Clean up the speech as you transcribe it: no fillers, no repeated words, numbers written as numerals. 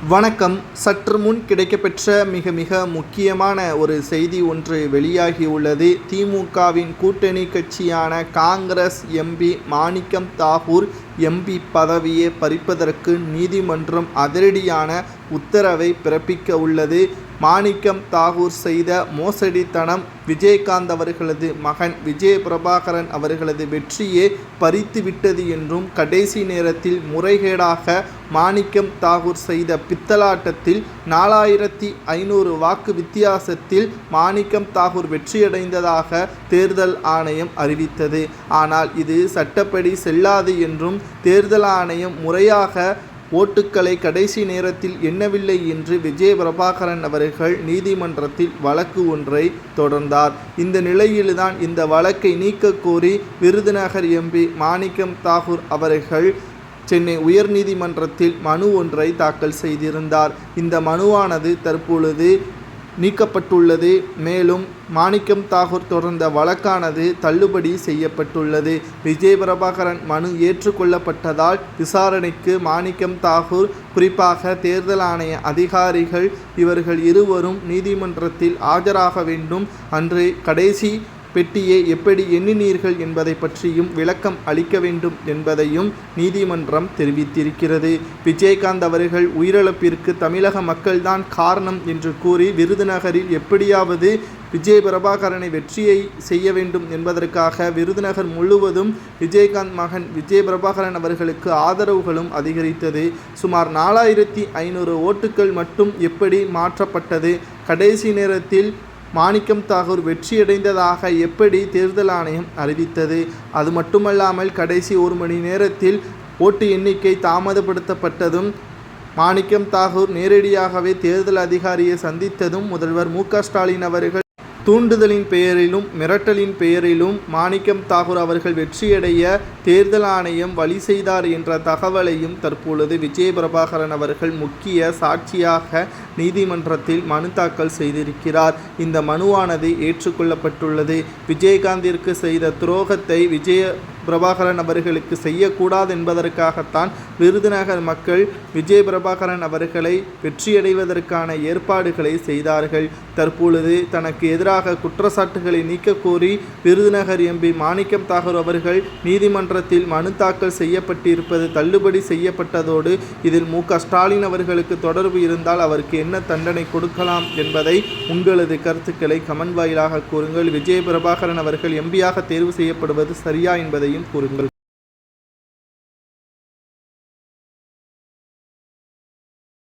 வணக்கம். சற்று முன் கிடைக்கப்பெற்ற மிக முக்கியமான ஒரு செய்தி ஒன்று வெளியாகியுள்ளது. திமுகவின் கூட்டணி கட்சியான காங்கிரஸ் எம்பி மாணிக்கம் தாகூர் எம்பி பதவியை பறிப்பதற்கு நீதிமன்றம் அதிரடியான உத்தரவை பிறப்பிக்க உள்ளது. மாணிக்கம் தாகூர் செய்த மோசடித்தனம் விஜயகாந்த் அவர்களது மகன் விஜய் பிரபாகரன் அவர்களது வெற்றியே பறித்துவிட்டது என்றும், கடைசி நேரத்தில் முறைகேடாக மாணிக்கம் தாகூர் செய்த பித்தலாட்டத்தில் 4500 வாக்கு வித்தியாசத்தில் மாணிக்கம் தாகூர் வெற்றியடைந்ததாக தேர்தல் ஆணையம் அறிவித்தது. ஆனால் இது சட்டப்படி செல்லாது என்றும், தேர்தல் ஆணையம் முறையாக ஓட்டுக்களை கடைசி நேரத்தில் எண்ணவில்லை என்று விஜய் பிரபாகரன் அவர்கள் நீதிமன்றத்தில் வழக்கு ஒன்றை தொடர்ந்தார். இந்த நிலையில்தான் இந்த வழக்கை நீக்க கோரி விருதுநகர் எம்பி மாணிக்கம் தாகூர் அவர்கள் சென்னை உயர்நீதிமன்றத்தில் மனு ஒன்றை தாக்கல் செய்திருந்தார். இந்த மனுவானது தற்பொழுது நீக்கப்பட்டுள்ளது. மேலும் மாணிக்கம் தாகூர் தொடர்ந்த வழக்கானது தள்ளுபடி செய்யப்பட்டுள்ளது. விஜய் பிரபாகரன் மனு ஏற்றுக்கொள்ளப்பட்டதால் விசாரணைக்கு மாணிக்கம் தாகூர், குறிப்பாக தேர்தல் ஆணைய அதிகாரிகள் இவர்கள் இருவரும் நீதிமன்றத்தில் ஆஜராக வேண்டும். அன்று கடைசி பெட்டியை எப்படி எண்ணினீர்கள் என்பதை பற்றியும் விளக்கம் அளிக்க வேண்டும் என்பதையும் நீதிமன்றம் தெரிவித்திருக்கிறது. விஜயகாந்த் அவர்கள் உயிரிழப்பிற்கு தமிழக மக்கள்தான் காரணம் என்று கூறி விருதுநகரில் எப்படியாவது விஜய் பிரபாகரனை வெற்றியை செய்ய வேண்டும் என்பதற்காக விருதுநகர் முழுவதும் விஜயகாந்த் மகன் விஜய் பிரபாகரன் அவர்களுக்கு ஆதரவுகளும் அதிகரித்தது. சுமார் 4500 ஓட்டுகள் மட்டும் எப்படி மாற்றப்பட்டது? கடைசி நேரத்தில் மாணிக்கம் தாகூர் வெற்றியடைந்ததாக எப்படி தேர்தல் ஆணையம் அறிவித்தது? அது மட்டுமல்லாமல் கடைசி 1 மணி நேரத்தில் ஓட்டு எண்ணிக்கை தாமதப்படுத்தப்பட்டதும், மாணிக்கம் தாகூர் நேரடியாகவே தேர்தல் அதிகாரியை சந்தித்ததும், முதல்வர் மு.க.ஸ்டாலின் அவர்கள் தூண்டுதலின் பெயரிலும் மிரட்டலின் பெயரிலும் மாணிக்கம் தாகூர் அவர்கள் வெற்றியடைய தேர்தல் ஆணையம் வழி செய்தார் என்ற தகவலையும் தற்பொழுது விஜய் பிரபாகரன் அவர்கள் முக்கிய சாட்சியாக நீதிமன்றத்தில் மனு தாக்கல் செய்திருக்கிறார். இந்த மனுவானது ஏற்றுக்கொள்ளப்பட்டுள்ளது. விஜயகாந்திற்கு செய்த துரோகத்தை விஜய பிரபாகரன் அவர்களுக்கு செய்யக்கூடாது என்பதற்காகத்தான் விருதுநகர் மக்கள் விஜய் பிரபாகரன் அவர்களை வெற்றியடைவதற்கான ஏற்பாடுகளை செய்தார்கள். தற்பொழுது தனக்கு எதிராக குற்றச்சாட்டுகளை நீக்க கோரி விருதுநகர் எம்பி மாணிக்கம் தாகூர் அவர்கள் நீதிமன்றத்தில் மனு தாக்கல் செய்யப்பட்டிருப்பது தள்ளுபடி செய்யப்பட்டதோடு, இதில் மு.க.ஸ்டாலின் அவர்களுக்கு தொடர்பு இருந்தால் அவருக்கு என்ன தண்டனை கொடுக்கலாம் என்பதை உங்களது கருத்துக்களை கமெண்ட் வாயிலாக கூறுங்கள். விஜய் பிரபாகரன் அவர்கள் எம்பியாக தேர்வு செய்யப்படுவது சரியா என்பதையும் கூறுங்கள்.